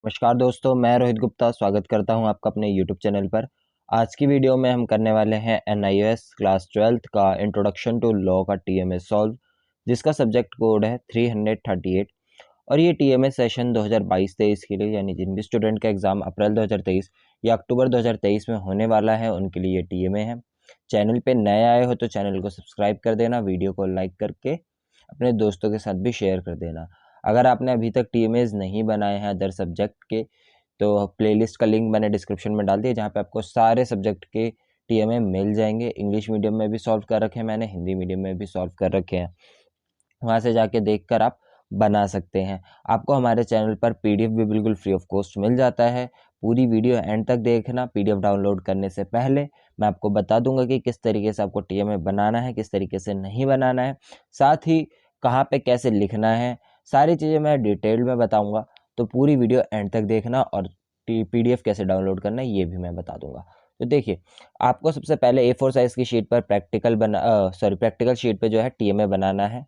नमस्कार दोस्तों, मैं रोहित गुप्ता स्वागत करता हूं आपका अपने YouTube चैनल पर। आज की वीडियो में हम करने वाले हैं NIOS क्लास 12th का इंट्रोडक्शन टू लॉ का TMA सॉल्व, जिसका सब्जेक्ट कोड है 338। और ये TMA सेशन 2022-23 के लिए, यानी जिन भी स्टूडेंट का एग्जाम अप्रैल 2023 या अक्टूबर 2023 में होने वाला है उनके लिए TMA है। चैनल पे नए आए हो तो चैनल को सब्सक्राइब कर देना, वीडियो को लाइक करके अपने दोस्तों के साथ भी शेयर कर देना। अगर आपने अभी तक TMAs नहीं बनाए हैं अदर सब्जेक्ट के, तो प्लेलिस्ट का लिंक मैंने डिस्क्रिप्शन में डाल दिया, जहाँ पे आपको सारे सब्जेक्ट के TMA मिल जाएंगे। इंग्लिश मीडियम में भी सॉल्व कर रखे हैं मैंने, हिंदी मीडियम में भी सॉल्व कर रखे हैं। वहाँ से जाके देखकर आप बना सकते हैं। आपको हमारे चैनल पर PDF भी बिल्कुल फ्री ऑफ कॉस्ट मिल जाता है। पूरी वीडियो एंड तक देखना। PDF डाउनलोड करने से पहले मैं आपको बता दूंगा कि किस तरीके से आपको TMA बनाना है, किस तरीके से नहीं बनाना है, साथ ही कहाँ पे कैसे लिखना है, सारी चीज़ें मैं डिटेल में बताऊंगा। तो पूरी वीडियो एंड तक देखना, और PDF कैसे डाउनलोड करना है ये भी मैं बता दूंगा। तो देखिए, आपको सबसे पहले A4 साइज़ की शीट पर प्रैक्टिकल शीट पे जो है TMA बनाना है।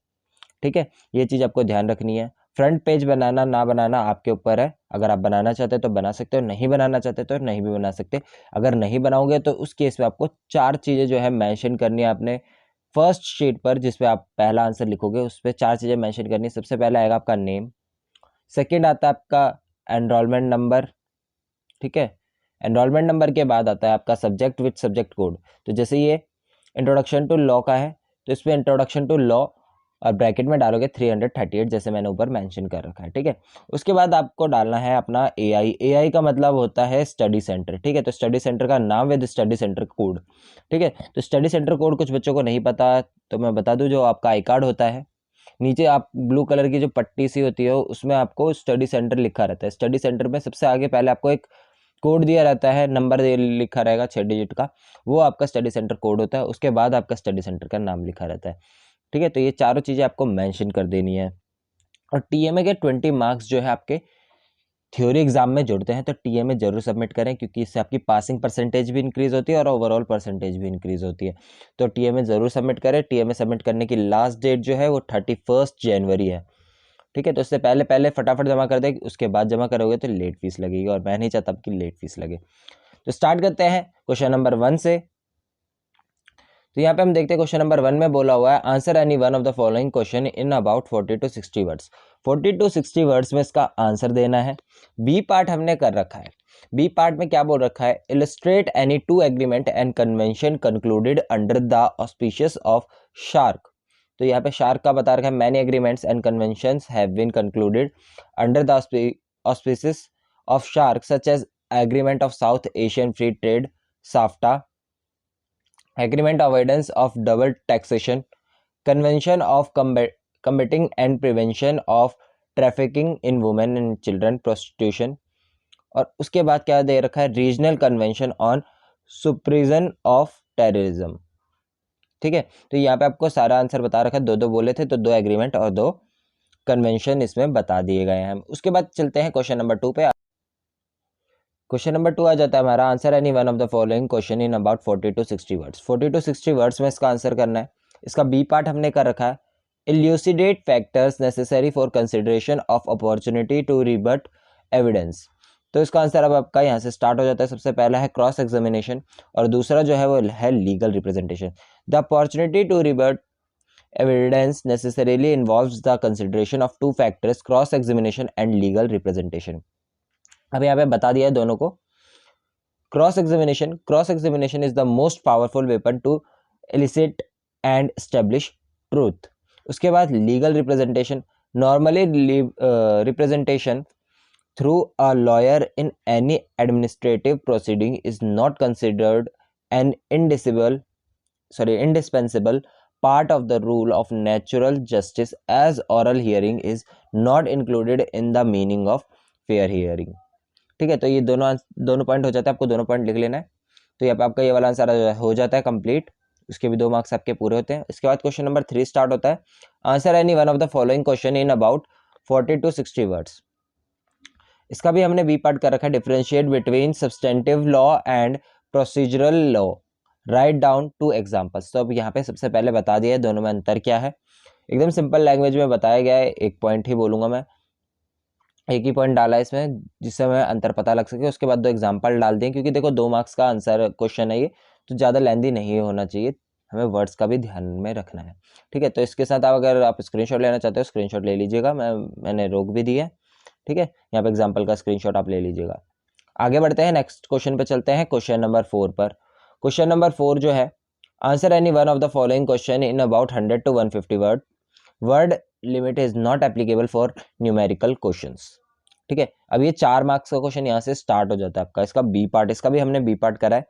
ठीक है, ये चीज़ आपको ध्यान रखनी है। फ्रंट पेज बनाना ना बनाना आपके ऊपर है। अगर आप बनाना चाहते हो तो बना सकते हो, नहीं बनाना चाहते तो नहीं भी बना सकते। अगर नहीं बनाओगे तो उस केस में आपको 4 चीज़ें जो है मेंशन करनी है आपने फर्स्ट शीट पर, जिस पे आप पहला आंसर लिखोगे उस पे 4 चीज़ें मेंशन करनी है। सबसे पहले आएगा आपका नेम, सेकंड आता है आपका एनरोलमेंट नंबर। ठीक है, एनरोलमेंट नंबर के बाद आता है आपका सब्जेक्ट विथ सब्जेक्ट कोड। तो जैसे ये इंट्रोडक्शन टू लॉ का है तो इसमें इंट्रोडक्शन टू लॉ और ब्रैकेट में डालोगे 338, जैसे मैंने ऊपर मेंशन कर रखा है। ठीक है, उसके बाद आपको डालना है अपना AI का मतलब होता है स्टडी सेंटर। ठीक है, तो स्टडी सेंटर का नाम विद स्टडी सेंटर कोड। ठीक है, तो स्टडी सेंटर कोड कुछ बच्चों को नहीं पता, तो मैं बता दूं, जो आपका आई कार्ड होता है नीचे आप ब्लू कलर की जो पट्टी सी होती है उसमें आपको स्टडी सेंटर लिखा रहता है। स्टडी सेंटर में सबसे आगे पहले आपको एक कोड दिया रहता है, नंबर लिखा रहेगा 6 डिजिट का, वो आपका स्टडी सेंटर कोड होता है। उसके बाद आपका स्टडी सेंटर का नाम लिखा रहता है। ठीक है, तो ये चारों चीज़ें आपको मेंशन कर देनी है। और TMA के 20 मार्क्स जो है आपके थ्योरी एग्जाम में जुड़ते हैं, तो TMA जरूर सबमिट करें, क्योंकि इससे आपकी पासिंग परसेंटेज भी इंक्रीज होती है और ओवरऑल परसेंटेज भी इंक्रीज होती है। तो TMA जरूर सबमिट करें। TMA सबमिट करने की लास्ट डेट जो है वो 31 जनवरी है। ठीक है, तो उससे पहले पहले फटाफट जमा कर दे, उसके बाद जमा करोगे तो लेट फीस लगेगी, और मैं नहीं चाहता कि लेट फीस लगे। तो स्टार्ट करते हैं क्वेश्चन नंबर 1 से। तो यहाँ पे हम देखते हैं क्वेश्चन नंबर 1 में बोला हुआ है, answer any one of the following question in about 40 to 60 words. 40 to 60 words में इसका आंसर देना है। बी पार्ट हमने कर रखा है। बी पार्ट में क्या बोल रखा है, illustrate any two agreement and convention concluded under the auspicious of SAARC. तो यहाँ पे शार्क का बता रखा है, many agreements and conventions have been concluded under the auspicious of SAARC such as agreement of South Asian free trade SAFTA, agreement avoidance of double taxation, convention of combating and prevention of trafficking in women and children prostitution, और उसके बाद क्या दे रखा है, regional convention on suppression of terrorism. ठीक है, तो यहाँ पे आपको सारा आंसर बता रखा है, दो दो बोले थे तो 2 एग्रीमेंट और 2 कन्वेंशन इसमें बता दिए गए हैं। उसके बाद चलते हैं क्वेश्चन नंबर 2 पे। क्वेश्चन नंबर 2 आ जाता है हमारा, answer any one of the following question in about 40 to 60 words. 40 to 60 words में इसका आंसर करना है। इसका बी पार्ट हमने कर रखा है, elucidate factors necessary for consideration of opportunity to rebut evidence. तो इसका आंसर अब आपका यहाँ से स्टार्ट हो जाता है। सबसे पहला है क्रॉस एग्जामिनेशन, और दूसरा जो है वो है legal representation. The opportunity to rebut evidence necessarily involves the consideration of 2 factors, cross examination and legal representation. अब यहाँ पे बता दिया है दोनों को। Cross examination is the most powerful weapon to elicit and establish truth. उसके बाद legal representation, normally representation through a lawyer in any administrative proceeding is not considered an indispensable part of the rule of natural justice as oral hearing is not included in the meaning of fair hearing। ठीक है, तो ये दोनों point हो जाता है, आपको दोनों पॉइंट लिख लेना है। तो यहाँ पे आपका ये वाला आंसर हो जाता है कंप्लीट। उसके भी 2 मार्क्स आपके पूरे होते हैं। इसके बाद क्वेश्चन नंबर 3 स्टार्ट होता है, answer any one of the following question in about 40 to 60 words. इसका भी हमने बी पार्ट कर रखा है, differentiate between substantive law and procedural law, write down 2 examples. तो अब यहाँ पे सबसे पहले बता दिया है दोनों में अंतर क्या है। एकदम सिंपल लैंग्वेज में बताया गया है, एक पॉइंट ही बोलूंगा मैं। एक ही पॉइंट डाला है इसमें जिससे हमें अंतर पता लग सके। उसके बाद 2 एग्जाम्पल डाल दिए, क्योंकि देखो 2 मार्क्स का आंसर क्वेश्चन है ये, तो ज़्यादा लेंदी नहीं होना चाहिए, हमें वर्ड्स का भी ध्यान में रखना है। ठीक है, तो इसके साथ आप अगर आप स्क्रीनशॉट लेना चाहते हो स्क्रीनशॉट ले लीजिएगा, मैंने रोक भी दिया है। ठीक है, यहाँ पे एग्जाम्पल का स्क्रीनशॉट आप ले लीजिएगा। आगे बढ़ते हैं, नेक्स्ट क्वेश्चन पे चलते हैं, क्वेश्चन नंबर 4 पर। क्वेश्चन नंबर 4 जो है, answer any one of the following question in about 100 to 150 word. Word limit is not applicable for numerical questions. ठीक है, अब ये 4 मार्क्स का क्वेश्चन यहाँ से स्टार्ट हो जाता है आपका। इसका बी पार्ट, इसका भी हमने बी पार्ट करा है।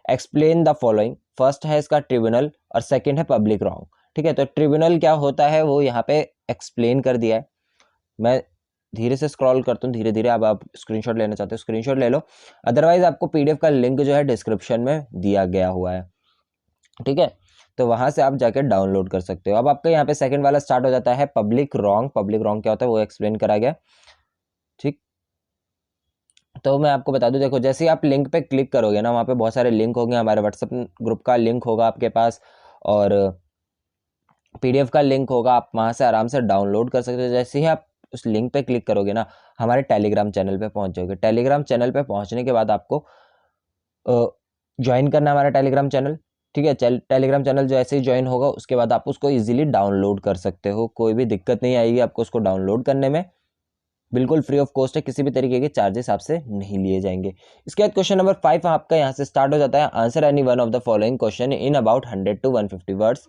एक्सप्लेन द फॉलोइंग, फर्स्ट है इसका ट्रिब्यूनल और सेकंड है पब्लिक रॉन्ग। ठीक है, तो ट्रिब्यूनल क्या होता है वो यहाँ पे एक्सप्लेन कर दिया है। मैं धीरे से स्क्रॉल करता हूँ, धीरे धीरे। अब आप स्क्रीनशॉट लेना चाहते हो स्क्रीनशॉट ले लो, अदरवाइज आपको पीडीएफ का लिंक जो है डिस्क्रिप्शन में दिया गया हुआ है। ठीक है, तो वहां से आप जाकर डाउनलोड कर सकते हो। अब आपका यहाँ पे सेकंड वाला स्टार्ट हो जाता है पब्लिक रॉन्ग। पब्लिक रॉन्ग क्या होता है वो एक्सप्लेन करा गया। ठीक, तो मैं आपको बता दूं, देखो जैसे ही आप लिंक पे क्लिक करोगे ना, वहाँ पे बहुत सारे लिंक होंगे, हमारे व्हाट्सएप ग्रुप का लिंक होगा आपके पास और पीडीएफ का लिंक होगा, आप वहाँ से आराम से डाउनलोड कर सकते हो। जैसे ही आप उस लिंक पे क्लिक करोगे ना, हमारे टेलीग्राम चैनल पे पहुँच जाओगे। टेलीग्राम चैनल पे पहुँचने के बाद आपको ज्वाइन करना है हमारा टेलीग्राम चैनल। ठीक है, टेलीग्राम चैनल जैसे ही ज्वाइन होगा उसके बाद आप उसको इजीली डाउनलोड कर सकते हो, कोई भी दिक्कत नहीं आएगी आपको उसको डाउनलोड करने में। बिल्कुल फ्री ऑफ कॉस्ट है, किसी भी तरीके के चार्जेस आपसे नहीं लिए जाएंगे। इसके बाद क्वेश्चन नंबर 5 आपका यहाँ से स्टार्ट हो जाता है। Answer any one of the following question in about 100 to 150 words.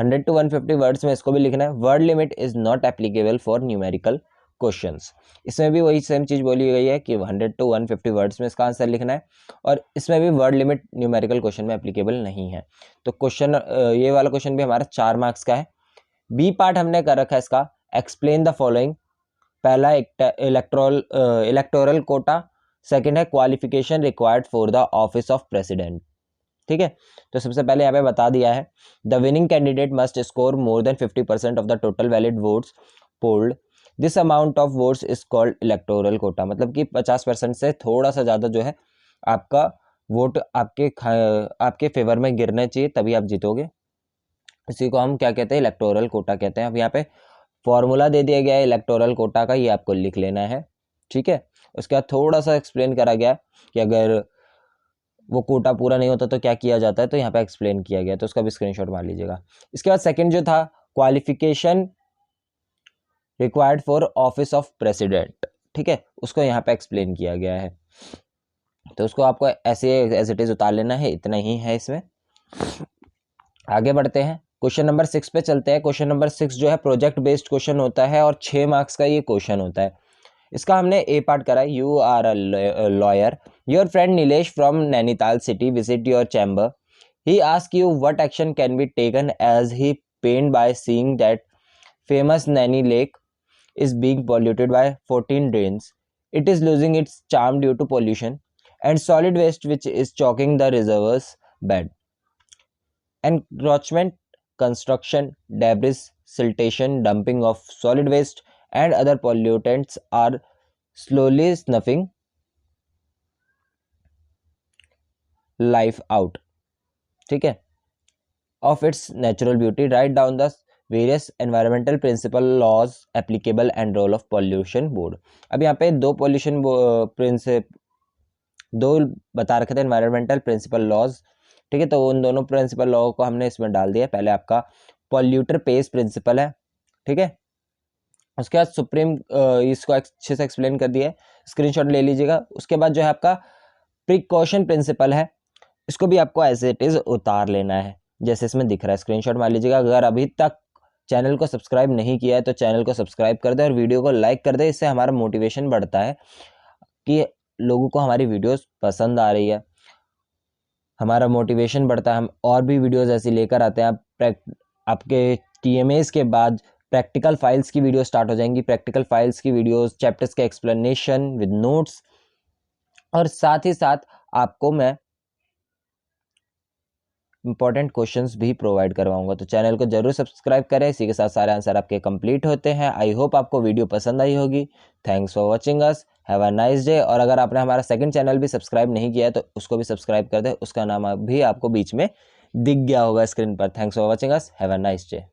100 to 150 words में इसको भी लिखना है। Word limit is not applicable for numerical questions. इसमें भी वही सेम चीज बोली गई है कि 100 to 150 वर्ड्स में इसका आंसर लिखना है, और इसमें भी वर्ड लिमिट न्यूमेरिकल क्वेश्चन में एप्लीकेबल नहीं है। तो क्वेश्चन ये वाला क्वेश्चन भी हमारा 4 मार्क्स का है। बी पार्ट हमने कर रखा है इसका, एक्सप्लेन द फॉलोइंग। पहला इलेक्टोरल कोटा, सेकंड है qualification required for the office of president. ठीक है, तो सबसे पहले यहाँ पे बता दिया है the winning candidate must score more than 50% of the total valid votes polled. This amount of votes is called electoral quota. मतलब कि 50% से थोड़ा सा ज़्यादा जो है आपका वोट आपके फेवर में गिरने चाहिए, तभी आप जीतोगे। इसी को हम क्या कहते हैं, इलेक्टोरल कोटा कहते हैं। अब यहाँ पे फॉर्मूला दे दिया गया है इलेक्टोरल कोटा का, ये आपको लिख लेना है। ठीक है, उसके बाद थोड़ा सा एक्सप्लेन करा गया कि अगर वो कोटा पूरा नहीं होता तो क्या किया जाता है, तो यहाँ पे एक्सप्लेन किया गया, तो उसका भी स्क्रीनशॉट मार लीजिएगा। इसके बाद सेकंड जो था, qualification required for office of president. ठीक है, उसको यहाँ पे एक्सप्लेन किया गया है, तो उसको आपको ऐसे एज इट इज उतार लेना है, इतना ही है इसमें। आगे बढ़ते हैं, क्वेश्चन नंबर 6 पे चलते हैं। क्वेश्चन नंबर 6 जो है प्रोजेक्ट बेस्ड क्वेश्चन होता है और 6 मार्क्स का ये क्वेश्चन होता है। इसका हमने ए पार्ट करा है। You are a lawyer, your friend Nilesh from Nainital city visit your chamber. He ask you what action can be taken as he pained by seeing that famous Naini lake is being polluted by 14 drains. It is losing its charm due to pollution and solid waste which is choking the reservoir's bed. Encroachment, construction, debris, siltation, dumping of solid waste and other pollutants are slowly snuffing life out. ठीक है, of its natural beauty. Write down the various environmental principal laws applicable and role of pollution board. अब यहाँ पे दो बता रखे थे environmental principal laws. ठीक है, तो उन दोनों प्रिंसिपल लॉ को हमने इसमें डाल दिया। पहले आपका पॉल्यूटर पेस प्रिंसिपल है। ठीक है, उसके बाद सुप्रीम, इसको अच्छे से एक्सप्लेन कर दिया है, स्क्रीनशॉट ले लीजिएगा। उसके बाद जो है आपका प्रिकॉशन प्रिंसिपल है, इसको भी आपको एज इट इज उतार लेना है, जैसे इसमें दिख रहा है, स्क्रीनशॉट मार लीजिएगा। अगर अभी तक चैनल को सब्सक्राइब नहीं किया है तो चैनल को सब्सक्राइब कर दे और वीडियो को लाइक कर दे। इससे हमारा मोटिवेशन बढ़ता है कि लोगों को हमारी वीडियोस पसंद आ रही है, हमारा मोटिवेशन बढ़ता है, हम और भी वीडियोस ऐसी लेकर आते हैं। आपके टीएमएस के बाद प्रैक्टिकल फाइल्स की वीडियो स्टार्ट हो जाएंगी। प्रैक्टिकल फाइल्स की वीडियोस, चैप्टर्स के एक्सप्लेनेशन विद नोट्स, और साथ ही साथ आपको मैं इंपॉर्टेंट क्वेश्चंस भी प्रोवाइड करवाऊंगा। तो चैनल को जरूर सब्सक्राइब करें। इसी के साथ सारे आंसर आपके कंप्लीट होते हैं। आई होप आपको वीडियो पसंद आई होगी। Thanks for watching us, have a nice day. और अगर आपने हमारा सेकंड चैनल भी सब्सक्राइब नहीं किया है तो उसको भी सब्सक्राइब कर दे, उसका नाम भी आपको बीच में दिख गया होगा स्क्रीन पर। Thanks for watching us, have a nice day.